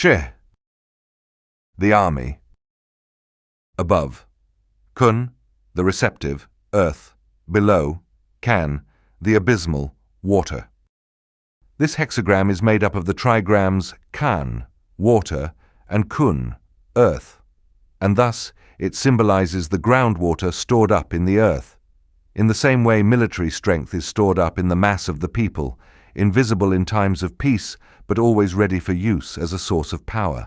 Shih, the army. Above. Kun, the receptive, earth. Below. Kan, the abysmal, water. This hexagram is made up of the trigrams Kan, water, and Kun, earth, and thus it symbolizes the groundwater stored up in the earth. In the same way military strength is stored up in the mass of the people, invisible in times of peace, but always ready for use as a source of power.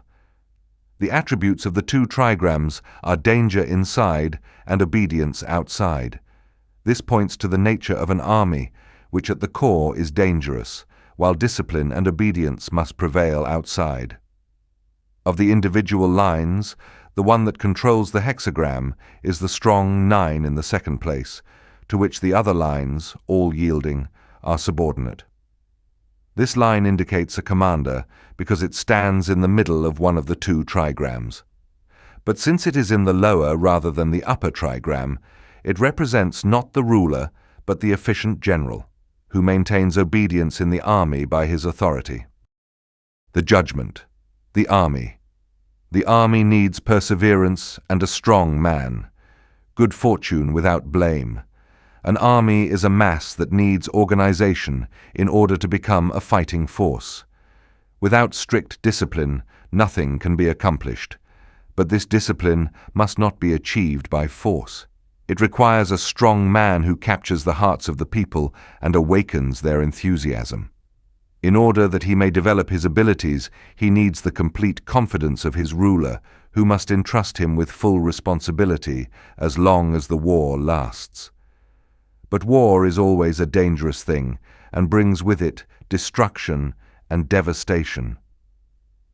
The attributes of the two trigrams are danger inside and obedience outside. This points to the nature of an army, which at the core is dangerous, while discipline and obedience must prevail outside. Of the individual lines, the one that controls the hexagram is the strong 9 in the second place, to which the other lines, all yielding, are subordinate. This line indicates a commander because it stands in the middle of one of the two trigrams. But since it is in the lower rather than the upper trigram, it represents not the ruler but the efficient general, who maintains obedience in the army by his authority. The judgment, the army. The army needs perseverance and a strong man, good fortune without blame. An army is a mass that needs organization in order to become a fighting force. Without strict discipline, nothing can be accomplished, but this discipline must not be achieved by force. It requires a strong man who captures the hearts of the people and awakens their enthusiasm. In order that he may develop his abilities, he needs the complete confidence of his ruler, who must entrust him with full responsibility as long as the war lasts. But war is always a dangerous thing and brings with it destruction and devastation.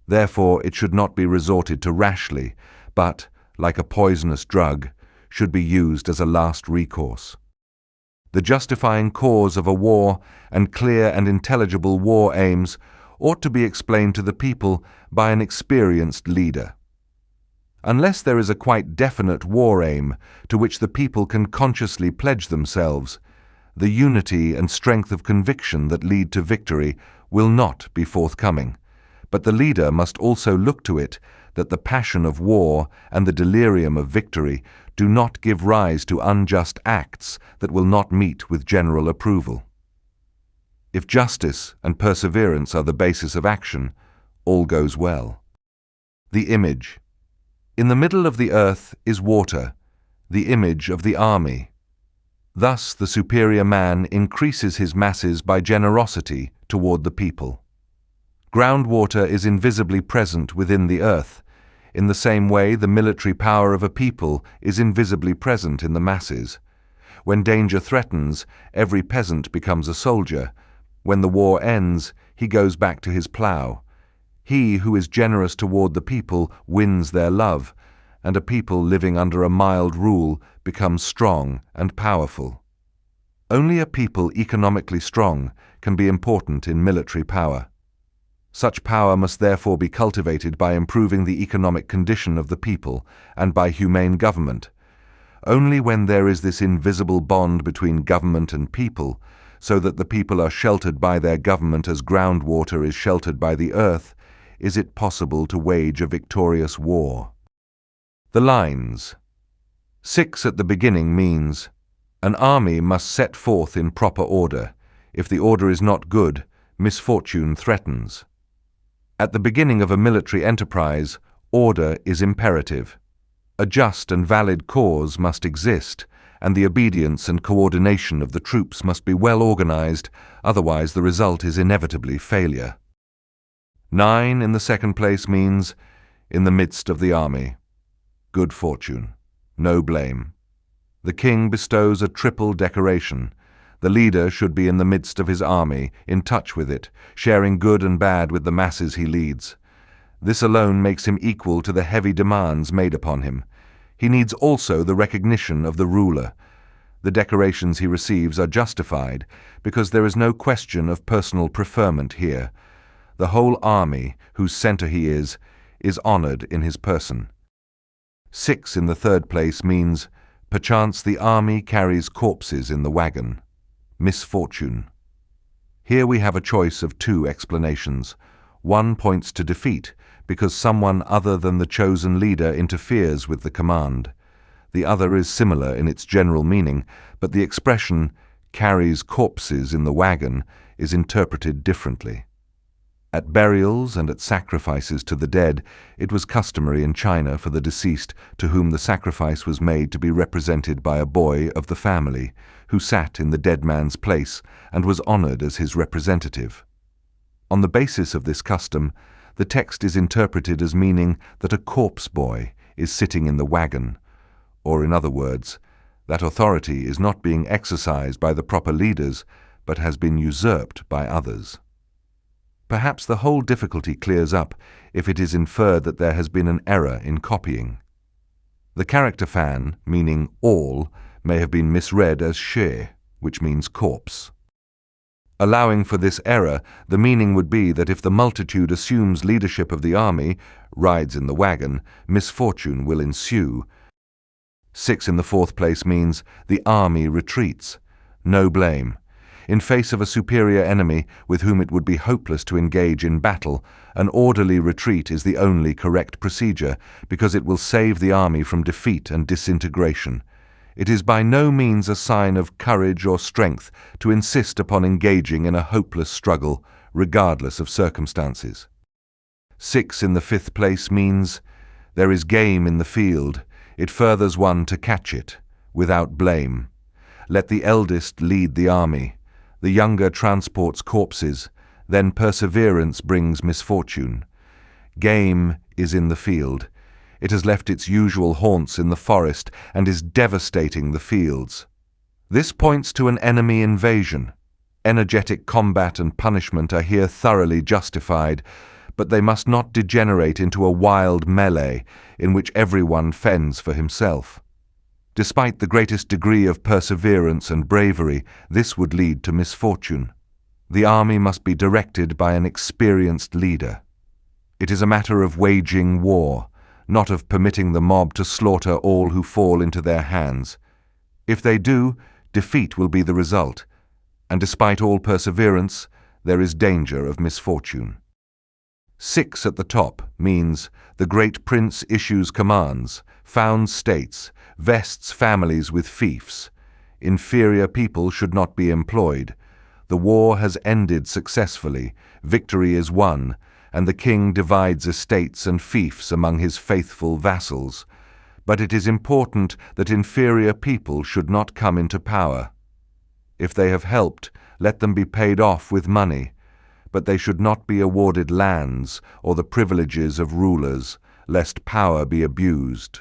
Therefore, it should not be resorted to rashly, but, like a poisonous drug, should be used as a last recourse. The justifying cause of a war and clear and intelligible war aims ought to be explained to the people by an experienced leader. Unless there is a quite definite war aim to which the people can consciously pledge themselves, the unity and strength of conviction that lead to victory will not be forthcoming, but the leader must also look to it that the passion of war and the delirium of victory do not give rise to unjust acts that will not meet with general approval. If justice and perseverance are the basis of action, all goes well. The image. In the middle of the earth is water, the image of the army. Thus the superior man increases his masses by generosity toward the people. Groundwater is invisibly present within the earth. In the same way, the military power of a people is invisibly present in the masses. When danger threatens, every peasant becomes a soldier. When the war ends, he goes back to his plough. He who is generous toward the people wins their love, and a people living under a mild rule becomes strong and powerful. Only a people economically strong can be important in military power. Such power must therefore be cultivated by improving the economic condition of the people and by humane government. Only when there is this invisible bond between government and people, so that the people are sheltered by their government as groundwater is sheltered by the earth, is it possible to wage a victorious war. The lines. 6 at the beginning means, an army must set forth in proper order. If the order is not good, misfortune threatens. At the beginning of a military enterprise, order is imperative. A just and valid cause must exist, and the obedience and coordination of the troops must be well organized, otherwise the result is inevitably failure. 9 in the second place means, in the midst of the army. Good fortune, no blame. The king bestows a triple decoration. The leader should be in the midst of his army, in touch with it, sharing good and bad with the masses he leads. This alone makes him equal to the heavy demands made upon him. He needs also the recognition of the ruler. The decorations he receives are justified, because there is no question of personal preferment here. The whole army, whose center he is honored in his person. 6 in the third place means, perchance the army carries corpses in the wagon. Misfortune. Here we have a choice of 2 explanations. One points to defeat, because someone other than the chosen leader interferes with the command. The other is similar in its general meaning, but the expression carries corpses in the wagon is interpreted differently. At burials and at sacrifices to the dead, it was customary in China for the deceased to whom the sacrifice was made to be represented by a boy of the family, who sat in the dead man's place and was honored as his representative. On the basis of this custom, the text is interpreted as meaning that a corpse boy is sitting in the wagon, or in other words, that authority is not being exercised by the proper leaders, but has been usurped by others. Perhaps the whole difficulty clears up if it is inferred that there has been an error in copying. The character fan, meaning all, may have been misread as Shih, which means corpse. Allowing for this error, the meaning would be that if the multitude assumes leadership of the army, rides in the wagon, misfortune will ensue. 6 in the fourth place means the army retreats. No blame. In face of a superior enemy with whom it would be hopeless to engage in battle, an orderly retreat is the only correct procedure because it will save the army from defeat and disintegration. It is by no means a sign of courage or strength to insist upon engaging in a hopeless struggle, regardless of circumstances. 6 in the fifth place means there is game in the field. It furthers one to catch it, without blame. Let the eldest lead the army. The younger transports corpses, then perseverance brings misfortune. Game is in the field. It has left its usual haunts in the forest and is devastating the fields. This points to an enemy invasion. Energetic combat and punishment are here thoroughly justified, but they must not degenerate into a wild melee in which everyone fends for himself. Despite the greatest degree of perseverance and bravery, this would lead to misfortune. The army must be directed by an experienced leader. It is a matter of waging war, not of permitting the mob to slaughter all who fall into their hands. If they do, defeat will be the result, and despite all perseverance, there is danger of misfortune. 6 at the top means the great prince issues commands, founds states, vests families with fiefs. Inferior people should not be employed. The war has ended successfully, victory is won, and the king divides estates and fiefs among his faithful vassals. But it is important that inferior people should not come into power. If they have helped, let them be paid off with money, but they should not be awarded lands or the privileges of rulers, lest power be abused.